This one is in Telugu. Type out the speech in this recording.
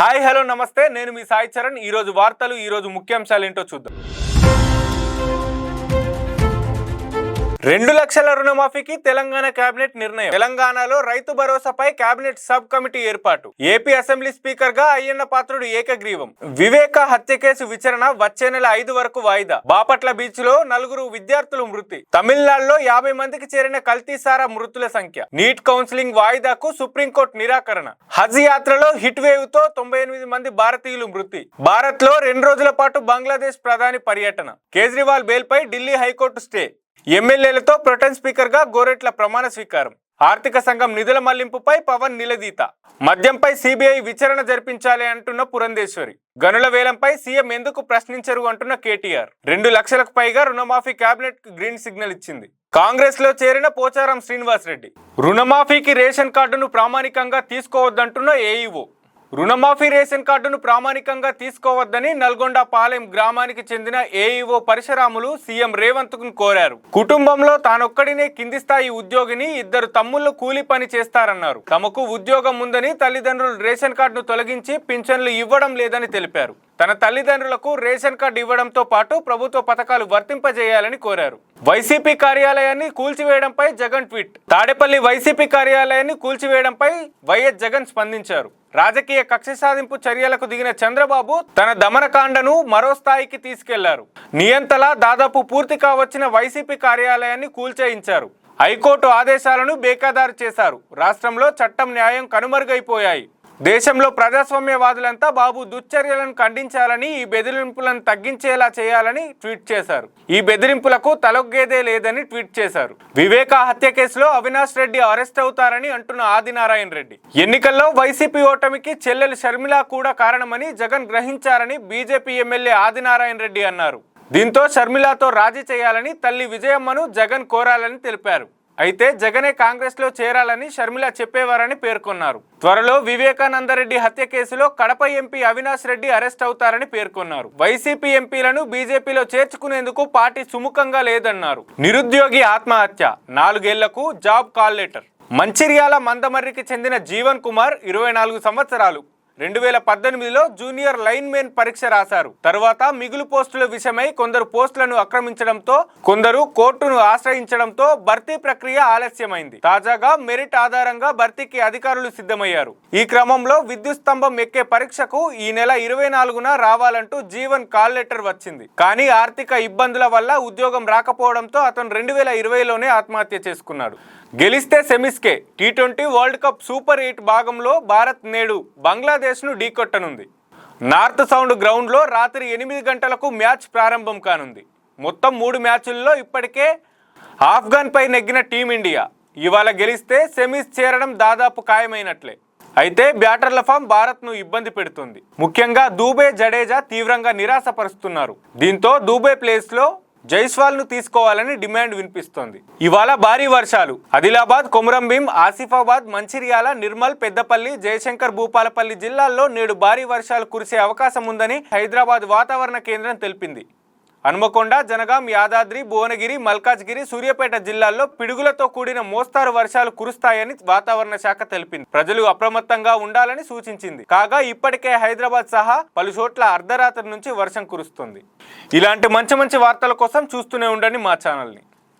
హాయ్ హలో నమస్తే, నేను మీ సాయి చరణ్. ఈరోజు వార్తలు, ఈరోజు ముఖ్యాంశాలు ఏంటో చూద్దాం. 2 లక్షల రుణమాఫీకి తెలంగాణ కేబినెట్ నిర్ణయం. తెలంగాణలో రైతు భరోసాపై కేబినెట్ సబ్ కమిటీ ఏర్పాటు. ఏపీ అసెంబ్లీ స్పీకర్ గా అయ్యన్న పాత్రుడు ఏకగ్రీవం. వివేక హత్య కేసు విచారణ వచ్చే నెల 5 వరకు వాయిదా. బాపట్ల బీచ్ లో 4 విద్యార్థులు మృతి. తమిళనాడులో 50 మందికి చేరిన కల్తీసారా మృతుల సంఖ్య. నీట్ కౌన్సిలింగ్ వాయిదాకు సుప్రీంకోర్టు నిరాకరణ. హజ్ యాత్రలో హిట్ వేవ్ తో 98 మంది భారతీయులు మృతి. భారత్ లో 2 రోజుల పాటు బంగ్లాదేశ్ ప్రధాని పర్యటన. కేజ్రీవాల్ బెయిల్ పై ఢిల్లీ హైకోర్టు స్టే. ఎమ్మెల్యేలతో ప్రొటెం స్పీకర్ గా గోరెట్ల ప్రమాణ స్వీకారం. ఆర్థిక సంఘం నిధుల మళ్లింపుపై పవన్ నిలదీత. మద్యంపై సిబిఐ విచారణ జరిపించాలి అంటున్న పురంధేశ్వరి. గనుల వేలంపై సీఎం ఎందుకు ప్రశ్నించరు అంటున్న కేటీఆర్. 2 లక్షలకు పైగా రుణమాఫీ కేబినెట్ కు గ్రీన్ సిగ్నల్ ఇచ్చింది. కాంగ్రెస్ లో చేరిన పోచారం శ్రీనివాస్ రెడ్డి. రుణమాఫీకి రేషన్ కార్డును ప్రామాణికంగా తీసుకోవద్దంటున్న ఏఈఓ. రుణమాఫీ రేషన్ కార్డును ప్రామాణికంగా తీసుకోవద్దని నల్గొండ పాలెం గ్రామానికి చెందిన ఏఈఓ పరశురాములు సీఎం రేవంత్ కు కోరారు. కుటుంబంలో తానొక్కడినే కింది స్థాయి ఉద్యోగిని, 2 తమ్ముళ్లు కూలీ పని చేస్తారన్నారు. తమకు ఉద్యోగం ఉందని తల్లిదండ్రులు రేషన్ కార్డును తొలగించి పింఛన్లు ఇవ్వడం లేదని తెలిపారు. తన తల్లిదండ్రులకు రేషన్ కార్డు ఇవ్వడంతో పాటు ప్రభుత్వ పథకాలు వర్తింపజేయాలని కోరారు. వైసీపీ కార్యాలయాన్ని కూల్చివేయడంపై జగన్ ట్వీట్. తాడేపల్లి వైసీపీ కార్యాలయాన్ని కూల్చివేయడంపై వైఎస్ జగన్ స్పందించారు. రాజకీయ కక్ష సాధింపు చర్యలకు దిగిన చంద్రబాబు తన దమనకాండను మరో స్థాయికి తీసుకెళ్లారు. నియంతలా దాదాపు పూర్తి కావచ్చిన వైసీపీ కార్యాలయాన్ని కూల్చేయించారు. హైకోర్టు ఆదేశాలను బేఖాదారు చేశారు. రాష్ట్రంలో చట్టం, న్యాయం కనుమరుగైపోయాయి. దేశంలో ప్రజాస్వామ్యవాదులంతా బాబు దుశ్చర్యలను ఖండించాలని, ఈ బెదిరింపులను తగ్గించేలా చేయాలని ట్వీట్ చేశారు. ఈ బెదిరింపులకు తలొగ్గేదే లేదని ట్వీట్ చేశారు. వివేక హత్య కేసులో అవినాష్ రెడ్డి అరెస్ట్ అవుతారని అంటున్న ఆదినారాయణ రెడ్డి. ఎన్నికల్లో వైసీపీ ఓటమికి చెల్లెలు షర్మిల కూడా కారణమని జగన్ గ్రహించారని బీజేపీ ఎమ్మెల్యే ఆదినారాయణ రెడ్డి అన్నారు. దీంతో షర్మిలతో రాజీ చేయాలని తల్లి విజయమ్మను జగన్ కోరాలని తెలిపారు. అయితే జగనే కాంగ్రెస్ లో చేరాలని షర్మిల చెప్పేవారని పేర్కొన్నారు. త్వరలో వివేకానందరెడ్డి హత్య కేసులో కడప ఎంపీ అవినాష్ రెడ్డి అరెస్ట్ అవుతారని పేర్కొన్నారు. వైసీపీ ఎంపీలను బీజేపీలో చేర్చుకునేందుకు పార్టీ సుముఖంగా లేదన్నారు. నిరుద్యోగి ఆత్మహత్య, 4 ఏళ్లకు జాబ్ కాల్ లెటర్. మంచిర్యాల మందమర్రికి చెందిన జీవన్ కుమార్ 24 సంవత్సరాలు 2018లో జూనియర్ లైన్ మెన్ పరీక్ష రాశారు. తరువాత మిగులు పోస్టుల విషయమై కొందరు పోస్టులను ఆక్రమించడంతో, కొందరు కోర్టును ఆశ్రయించడంతో భర్తీ ప్రక్రియ ఆలస్యమైంది. తాజాగా మెరిట్ ఆధారంగా భర్తీకి అధికారులు సిద్ధమయ్యారు. ఈ క్రమంలో విద్యుత్ స్తంభం ఎక్కే పరీక్షకు ఈ నెల 24న రావాలంటూ జీవన్ కాల్ లెటర్ వచ్చింది. కానీ ఆర్థిక ఇబ్బందుల వల్ల ఉద్యోగం రాకపోవడంతో అతను 2020లోనే ఆత్మహత్య చేసుకున్నాడు. గెలిస్తే సెమీస్కే. T20 వరల్డ్ కప్ సూపర్ 8 భాగంలో భారత్ నేడు బంగ్లాదేశ్ను ఢీకొట్టనుంది. నార్త్ సౌండ్ గ్రౌండ్లో రాత్రి 8 గంటలకు మ్యాచ్ ప్రారంభం కానుంది. మొత్తం 3 మ్యాచుల్లో ఇప్పటికే ఆఫ్ఘన్పై నెగ్గిన టీమిండియా ఇవాళ గెలిస్తే సెమీస్ చేరడం దాదాపు ఖాయమైనట్లే. అయితే బ్యాటర్ల ఫామ్ భారత్ను ఇబ్బంది పెడుతుంది. ముఖ్యంగా దూబే, జడేజా తీవ్రంగా నిరాశపరుస్తున్నారు. దీంతో దూబే ప్లేస్లో జైస్వాల్ ను తీసుకోవాలని డిమాండ్ వినిపిస్తోంది. ఇవాళ భారీ వర్షాలు. ఆదిలాబాద్, కొమురంభీం, ఆసిఫాబాద్, మంచిర్యాల, నిర్మల్, పెద్దపల్లి, జయశంకర్, భూపాలపల్లి జిల్లాల్లో నేడు భారీ వర్షాలు కురిసే అవకాశం ఉందని హైదరాబాద్ వాతావరణ కేంద్రం తెలిపింది. హన్మకొండ, జనగాం, యాదాద్రి, భువనగిరి, మల్కాజ్గిరి, సూర్యాపేట జిల్లాల్లో పిడుగులతో కూడిన మోస్తారు వర్షాలు కురుస్తాయని వాతావరణ శాఖ తెలిపింది. ప్రజలు అప్రమత్తంగా ఉండాలని సూచించింది. కాగా ఇప్పటికే హైదరాబాద్ సహా పలు చోట్ల అర్ధరాత్రి నుంచి వర్షం కురుస్తుంది. ఇలాంటి మంచి వార్తల కోసం చూస్తూనే ఉండండి మా ఛానల్ని.